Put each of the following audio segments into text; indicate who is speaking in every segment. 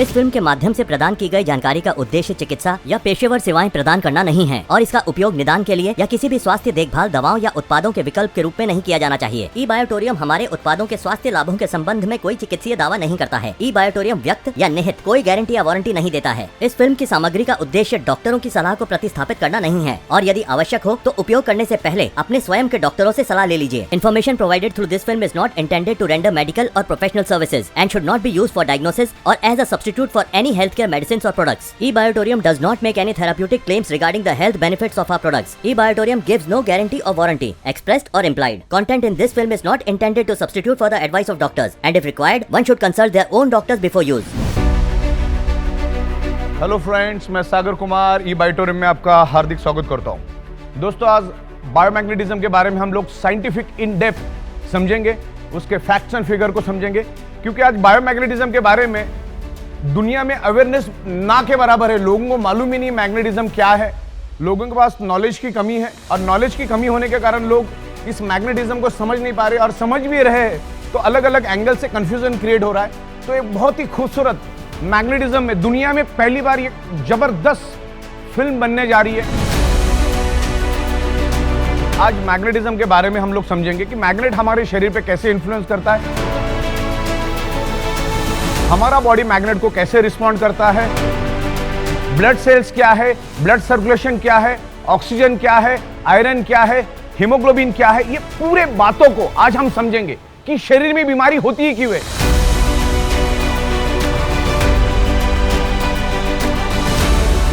Speaker 1: इस फिल्म के माध्यम से प्रदान की गई जानकारी का उद्देश्य चिकित्सा या पेशेवर सेवाएं प्रदान करना नहीं है और इसका उपयोग निदान के लिए या किसी भी स्वास्थ्य देखभाल दवाओं या उत्पादों के विकल्प के रूप में नहीं किया जाना चाहिए। ई बायोटोरियम हमारे उत्पादों के स्वास्थ्य लाभों के संबंध में कोई चिकित्सीय दावा नहीं करता है। ई बायोटोरियम व्यक्त या निहित कोई गारंटी या वारंटी नहीं देता है। इस फिल्म की सामग्री का उद्देश्य डॉक्टरों की सलाह को प्रतिस्थापित करना नहीं है और यदि आवश्यक हो तो उपयोग करने से पहले अपने स्वयं के डॉक्टरों से सलाह ले लीजिए। Information provided through this film is not intended to render medical और professional services and should not be used for diagnosis और as a substitute for any health care medicine और products. E Biotorium does not make any therapeutic claims regarding the health benefits of our products. E Biotorium gives no guarantee or warranty expressed or implied. Content in this film is not intended to substitute for the advice of doctors and if required one should consult their own doctors before use.
Speaker 2: Hello friends, मैं सागर कुमार ई बायोटोरियम में आपका हार्दिक स्वागत करता हूं। दोस्तों, आज biomagnetism के बारे में हम लोग साइंटिफिक इन डेप्थ समझेंगे, उसके फैक्ट्स एंड फिगर को समझेंगे, क्योंकि आज बायोमैग्नेटिज्म के बारे में दुनिया में अवेयरनेस ना के बराबर है। लोगों को मालूम ही नहीं मैग्नेटिज्म क्या है। लोगों के पास नॉलेज की कमी है और नॉलेज की कमी होने के कारण लोग इस मैग्नेटिज्म को समझ नहीं पा रहे और समझ भी रहे हैं तो अलग अलग एंगल से कंफ्यूजन क्रिएट हो रहा है। तो एक बहुत ही खूबसूरत मैग्नेटिज्म में दुनिया में पहली बार ये जबरदस्त फिल्म बनने जा रही है। आज मैग्नेटिज्म के बारे में हम लोग समझेंगे कि मैग्नेट हमारे शरीर पे कैसे इन्फ्लुएंस करता है, हमारा बॉडी मैग्नेट को कैसे रिस्पॉन्ड करता है, ब्लड सेल्स क्या है, ब्लड सर्कुलेशन क्या है, ऑक्सीजन क्या है, आयरन क्या है, हीमोग्लोबिन क्या है। ये पूरे बातों को आज हम समझेंगे कि शरीर में बीमारी होती ही क्यों है।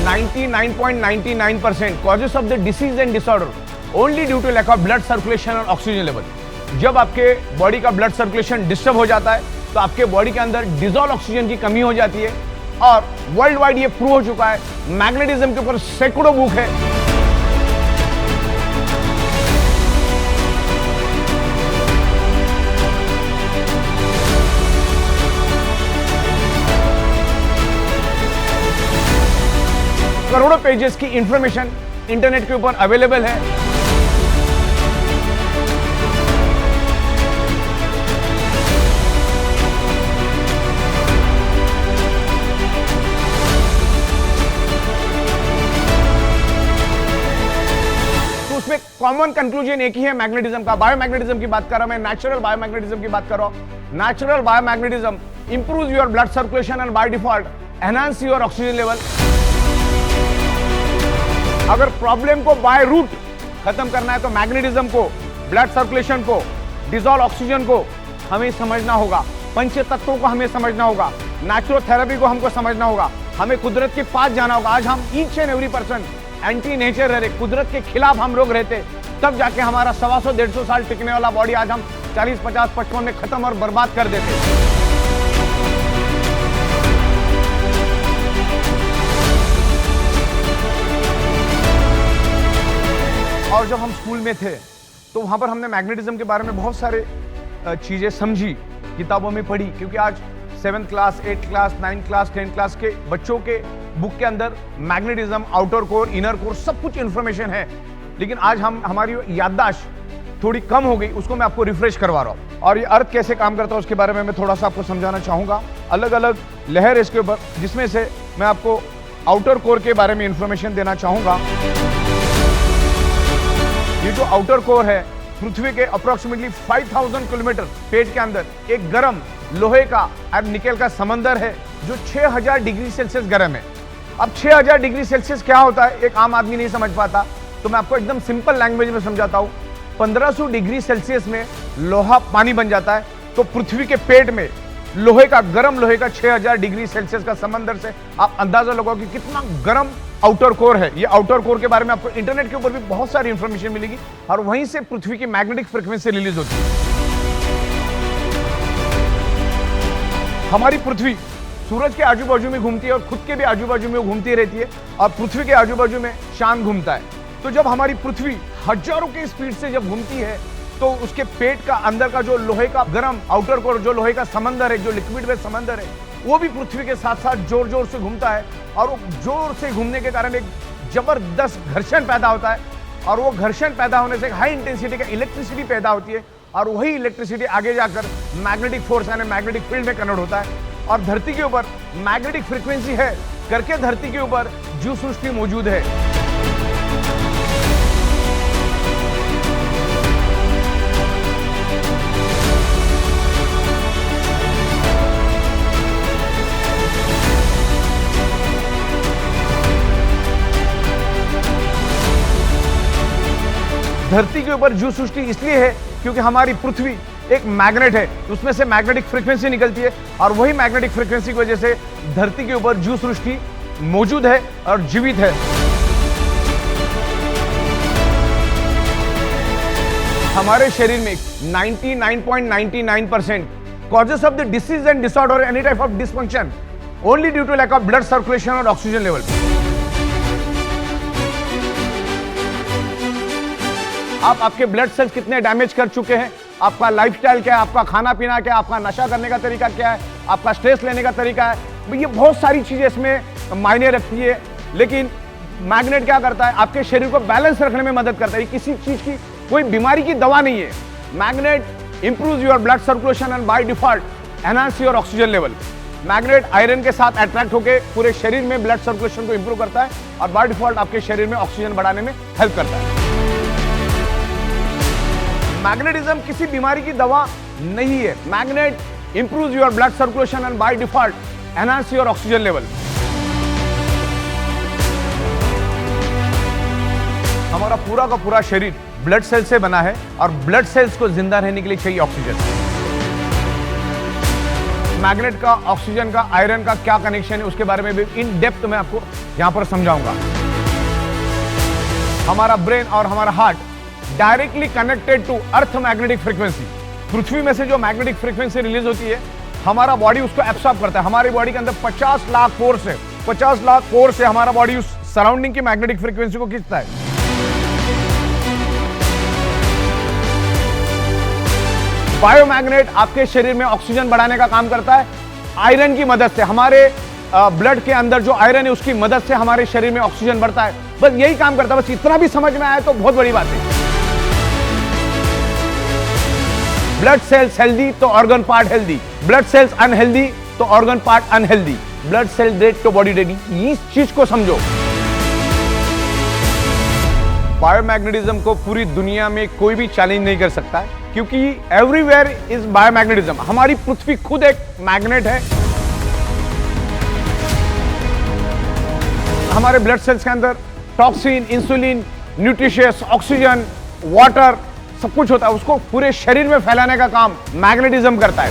Speaker 2: Ninety 99.99% causes of the disease and disorder only due to lack of blood circulation और ऑक्सीजन लेवल। जब आपके बॉडी का ब्लड सर्कुलेशन डिस्टर्ब हो जाता है तो आपके बॉडी के अंदर डिसॉल्व ऑक्सीजन की कमी हो जाती है और वर्ल्ड वाइड ये प्रूव हो चुका है। मैग्नेटिज्म के ऊपर सैकड़ों बुक है। करोड़ों पेजेस की इंफॉर्मेशन इंटरनेट के ऊपर अवेलेबल है। कॉमन कंक्लूजन एक ही है मैग्नेटिज्म का। बायोमैग्नेटिज्म की बात कर रहा हूं मैं, नेचुरल बायोमैग्नेटिज्म की बात कर रहा हूं। Natural biomagnetism improves your blood circulation and by default enhance your oxygen level. अगर प्रॉब्लम को बाय रूट खत्म करना है तो मैग्नेटिज्म को, ब्लड सर्कुलेशन को, डिसॉल्व ऑक्सीजन को हमें समझना होगा, पंच तत्वों को हमें समझना होगा, नेचुरोथेरेपी को हमको समझना होगा, हमें कुदरत के पास जाना होगा। आज हम each and every person anti nature रह रहे, कुदरत के खिलाफ हम लोग रहते, तब जाके हमारा 125-150 साल टिकने वाला बॉडी आज हम 40, 50, 55 में खत्म और बर्बाद कर देते। और जब हम स्कूल में थे तो वहां पर हमने मैग्नेटिज्म के बारे में बहुत सारे चीजें समझी, किताबों में पढ़ी, क्योंकि आज 7th class, 8th class, 9th class, 10th class के बच्चों के बुक के अंदर magnetism, outer core, inner core सब कुछ इंफॉर्मेशन है। लेकिन आज हमारी याददाश्त थोड़ी कम हो गई, उसको मैं आपको रिफ्रेश करवा रहा हूँ। और ये अर्थ कैसे काम करता है उसके बारे में मैं थोड़ा सा आपको समझाना चाहूंगा। अलग अलग लहर इसके ऊपर, जिसमें से मैं आपको आउटर कोर के बारे में इंफॉर्मेशन देना चाहूंगा। ये जो आउटर कोर है, पृथ्वी के अप्रोक्सीमेटली 5000 किलोमीटर पेट के अंदर एक गर्म लोहे का और निकेल का समंदर है जो 6000 डिग्री सेल्सियस गर्म है। अब 6000 डिग्री सेल्सियस क्या होता है एक आम आदमी नहीं समझ पाता, तो मैं आपको एकदम सिंपल लैंग्वेज में समझाता हूं। 1500 डिग्री सेल्सियस में लोहा पानी बन जाता है, तो पृथ्वी के पेट में लोहे का, गर्म लोहे का 6000 डिग्री सेल्सियस का समंदर से आप अंदाजा लगाओ कि कितना गर्म आउटर कोर है। ये आउटर कोर के बारे में आपको इंटरनेट के ऊपर भी बहुत सारी इंफॉर्मेशन मिलेगी और वहीं से पृथ्वी की मैग्नेटिक फ्रीक्वेंसी रिलीज होती है। हमारी पृथ्वी सूरज के आजू बाजू में घूमती है और खुद के भी आजू बाजू में घूमती रहती है और पृथ्वी के आजू बाजू में चांद घूमता है। तो जब हमारी पृथ्वी हजारों की स्पीड से जब घूमती है तो उसके पेट का अंदर का जो लोहे का गर्म आउटर कोर, जो लोहे का समंदर है, जो लिक्विड में समंदर है, वो भी पृथ्वी के साथ साथ जोर जोर से घूमता है और वो जोर से घूमने के कारण एक जबरदस्त घर्षण पैदा होता है और वो घर्षण पैदा होने से हाई इंटेंसिटी का इलेक्ट्रिसिटी पैदा होती है और वही इलेक्ट्रिसिटी आगे जाकर मैग्नेटिक फोर्स यानी मैग्नेटिक फील्ड में कन्वर्ट होता है। और धरती के ऊपर मैग्नेटिक फ्रीक्वेंसी है करके धरती के ऊपर जीव सृष्टि मौजूद है। धरती के ऊपर जीव सृष्टि इसलिए है क्योंकि हमारी पृथ्वी एक मैग्नेट है, उसमें से मैग्नेटिक फ्रीक्वेंसी निकलती है और वही मैग्नेटिक फ्रीक्वेंसी की वजह से धरती के ऊपर जीव सृष्टि मौजूद है और जीवित है। हमारे शरीर में 99.99% causes of the disease and disorder any type of dysfunction only due to lack of blood circulation और ऑक्सीजन लेवल। आप आपके ब्लड सेल्स कितने डैमेज कर चुके हैं, आपका लाइफस्टाइल क्या है, आपका खाना पीना क्या है, आपका नशा करने का तरीका क्या है, आपका स्ट्रेस लेने का तरीका है, ये बहुत सारी चीजें इसमें मायने रखती है। लेकिन मैग्नेट क्या करता है, आपके शरीर को बैलेंस रखने में मदद करता है। किसी चीज की कोई बीमारी की दवा नहीं है। Magnet improve your blood circulation and by default enhance your oxygen level. Magnet iron के साथ अट्रैक्ट होकर पूरे शरीर में ब्लड सर्कुलेशन को इंप्रूव करता है और बाय डिफॉल्ट आपके शरीर में ऑक्सीजन बढ़ाने में हेल्प करता है। मैग्नेटिज्म किसी बीमारी की दवा नहीं है। Magnet improve your blood circulation and by default enhance your oxygen level. हमारा पूरा का पूरा शरीर ब्लड सेल से बना है और ब्लड सेल्स को जिंदा रहने के लिए चाहिए ऑक्सीजन। मैग्नेट का, ऑक्सीजन का, आयरन का क्या कनेक्शन है उसके बारे में भी इन डेप्थ में आपको यहां पर समझाऊंगा। हमारा ब्रेन और हमारा heart directly connected to earth magnetic frequency. पृथ्वी में से जो मैग्नेटिक फ्रीक्वेंसी रिलीज होती है, हमारा बॉडी उसको एब्सॉर्ब करता है। हमारी बॉडी के अंदर 50 लाख फोर्स है, 50 लाख फोर्स से हमारा बॉडी उस सराउंडिंग की मैग्नेटिक फ्रीक्वेंसी को खींचता है। बायोमैग्नेट आपके शरीर में ऑक्सीजन बढ़ाने का काम करता है आयरन की मदद से। हमारे ब्लड के अंदर जो आयरन है उसकी मदद से हमारे शरीर में ऑक्सीजन बढ़ता है। बस यही काम करता है। बस इतना भी समझ में आया तो बहुत बड़ी बात है। ब्लड सेल्स हेल्दी तो organ part healthy, blood cells unhealthy तो organ part unhealthy. Blood cell dead तो बॉडी डेड। इस चीज को समझो। बायोमैग्नेटिज्म को पूरी दुनिया में कोई भी चैलेंज नहीं कर सकता है क्योंकि एवरीवेयर इज बायोमैग्नेटिज्म। हमारी पृथ्वी खुद एक मैग्नेट है। हमारे ब्लड सेल्स के अंदर toxin, insulin, nutritious, oxygen, water सब कुछ होता है। उसको पूरे शरीर में फैलाने का काम मैग्नेटिज्म करता है।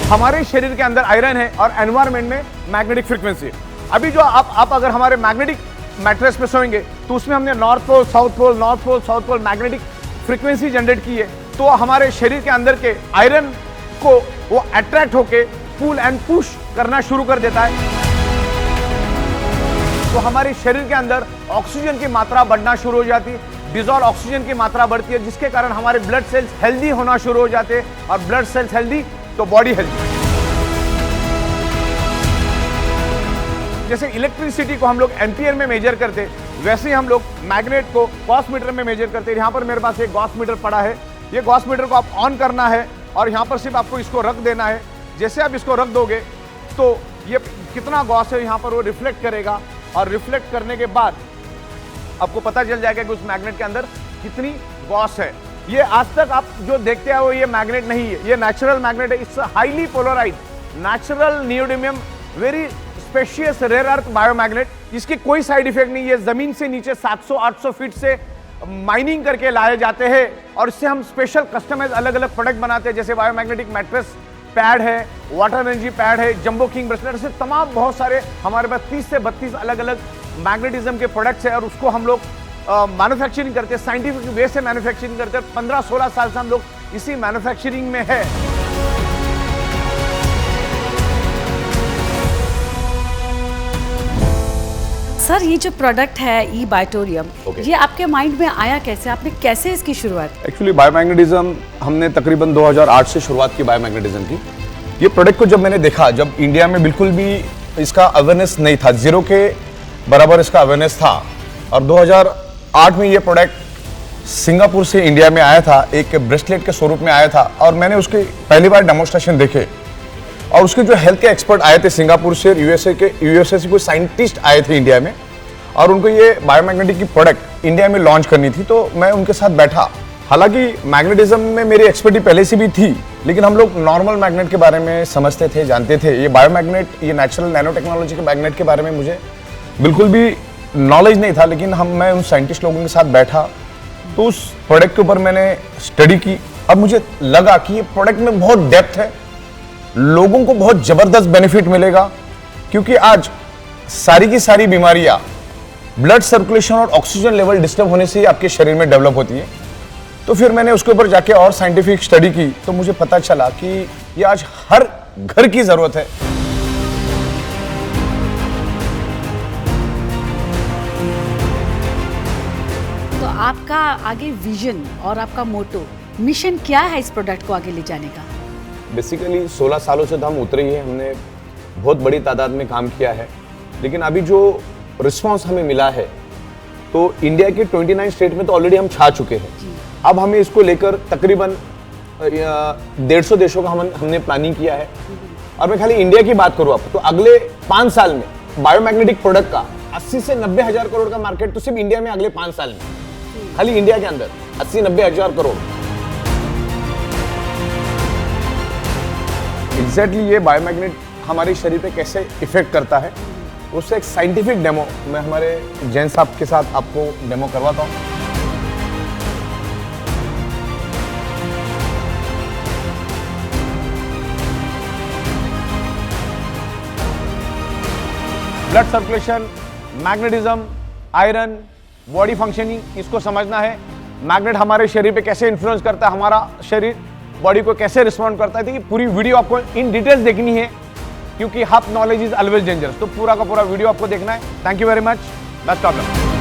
Speaker 2: हमारे शरीर के अंदर आयरन है और एनवायरमेंट में मैग्नेटिक फ्रीक्वेंसी है। अभी जो आप अगर हमारे मैग्नेटिक मैट्रेस पे सोएंगे तो उसमें हमने north pole, south pole, north pole, south pole magnetic frequency generate की है। तो हमारे शरीर के अंदर के आयरन को वो अट्रैक्ट होके पुल एंड पुश करना शुरू कर देता है। तो हमारे शरीर के अंदर ऑक्सीजन की मात्रा बढ़ना शुरू हो जाती है, डिजॉल्व ऑक्सीजन की मात्रा बढ़ती है, जिसके कारण हमारे ब्लड सेल्स हेल्दी होना शुरू हो जाते हैं और ब्लड सेल्स हेल्दी तो बॉडी हेल्दी। जैसे इलेक्ट्रिसिटी को हम लोग एम्पियर में मेजर करते, वैसे ही हम लोग मैग्नेट को गॉस मीटर में मेजर करते हैं। यहाँ पर मेरे पास एक गॉस मीटर पड़ा है। ये गॉस मीटर को आप ऑन करना है और यहाँ पर सिर्फ आपको इसको रख देना है। जैसे आप इसको रख दोगे तो ये कितना गॉस है यहाँ पर वो रिफ्लेक्ट करेगा और रिफ्लेक्ट करने के बाद आपको पता चल जाएगा कि उस मैग्नेट के अंदर कितनी गॉस है। ये आज तक आप जो देखते हैं वो ये मैग्नेट नहीं है, ये नेचुरल मैग्नेट है। It's highly polarised natural neodymium very specious rare earth biomagnet. इसकी कोई साइड इफेक्ट नहीं है। जमीन से नीचे 700-800 फीट से माइनिंग करके लाए जाते हैं और इससे हम स्पेशल कस्टमाइज अलग अलग प्रोडक्ट बनाते हैं। जैसे बायोमैग्नेटिक मैट्रेस पैड है, वाटर एनर्जी पैड है, जंबो किंग ब्रेसलेट से तमाम बहुत सारे हमारे पास 30 से 32 अलग अलग मैग्नेटिज्म के प्रोडक्ट्स है और उसको हम लोग मैन्युफैक्चरिंग करते हैं, साइंटिफिक वे से मैन्युफैक्चरिंग करते हैं। 15-16 साल से हम लोग इसी मैन्युफैक्चरिंग में है।
Speaker 3: सर, ये जो प्रोडक्ट है ई बायोटोरियम, ये आपके माइंड में आया कैसे? आपने कैसे इसकी शुरुआत?
Speaker 4: एक्चुअली बायोमैग्नेटिज्म हमने तकरीबन 2008 से शुरुआत की बायोमैग्नेटिज्म की। ये प्रोडक्ट को जब मैंने देखा, जब इंडिया में बिल्कुल भी इसका अवेयरनेस नहीं था, जीरो के बराबर इसका अवेयरनेस था, और 2008 में ये प्रोडक्ट सिंगापुर से इंडिया में आया था, एक ब्रेसलेट के स्वरूप में आया था और मैंने उसके पहली बार डेमोस्ट्रेशन देखे और उसके जो हेल्थ के एक्सपर्ट आए थे सिंगापुर से, यूएसए से कोई साइंटिस्ट आए थे इंडिया में और उनको ये बायोमैग्नेटिक की प्रोडक्ट इंडिया में लॉन्च करनी थी, तो मैं उनके साथ बैठा। हालांकि मैग्नेटिज्म में मेरी एक्सपर्टी पहले से भी थी, लेकिन हम लोग नॉर्मल मैग्नेट के बारे में समझते थे, जानते थे। ये बायोमैग्नेट, ये नेचुरल नैनो टेक्नोलॉजी के मैग्नेट के बारे में मुझे बिल्कुल भी नॉलेज नहीं था, लेकिन मैं उन साइंटिस्ट लोगों के साथ बैठा तो उस प्रोडक्ट के ऊपर मैंने स्टडी की। अब मुझे लगा कि ये प्रोडक्ट में बहुत डेप्थ है, लोगों को बहुत जबरदस्त बेनिफिट मिलेगा, क्योंकि आज सारी की सारी बीमारियां ब्लड सर्कुलेशन और ऑक्सीजन लेवल डिस्टर्ब होने से ही आपके शरीर में डेवलप होती है। तो फिर मैंने उसके ऊपर जाके और साइंटिफिक स्टडी की तो मुझे पता चला कि ये आज हर घर की जरूरत है।
Speaker 3: तो आपका आगे विजन और आपका मोटो, मिशन क्या है इस प्रोडक्ट को आगे ले जाने का?
Speaker 4: बेसिकली 16 सालों से तो हम उतरे ही हैं, हमने बहुत बड़ी तादाद में काम किया है, लेकिन अभी जो रिस्पांस हमें मिला है तो इंडिया के 29 स्टेट में तो ऑलरेडी हम छा चुके हैं। अब हमें इसको लेकर तकरीबन 150 देशों का हमने प्लानिंग किया है। और मैं खाली इंडिया की बात करूँ अब तो अगले 5 साल में बायोमैग्नेटिक प्रोडक्ट का 80 से 90 हजार करोड़ का मार्केट तो सिर्फ इंडिया में अगले 5 साल में, खाली इंडिया के अंदर 80-90 हजार करोड़। एग्जैक्टली ये बायोमैग्नेट हमारे शरीर पे कैसे इफेक्ट करता है उससे एक साइंटिफिक डेमो मैं हमारे जैन साहब के साथ आपको डेमो करवाता हूँ।
Speaker 2: Blood circulation, magnetism, iron, body functioning, इसको समझना है। मैग्नेट हमारे शरीर पे कैसे इन्फ्लुएंस करता है, हमारा शरीर बॉडी को कैसे रिस्पॉन्ड करता है। तो ये पूरी वीडियो आपको इन डिटेल्स देखनी है, क्योंकि half knowledge is always dangerous. तो पूरा का पूरा वीडियो आपको देखना है। Thank you very much, best of luck.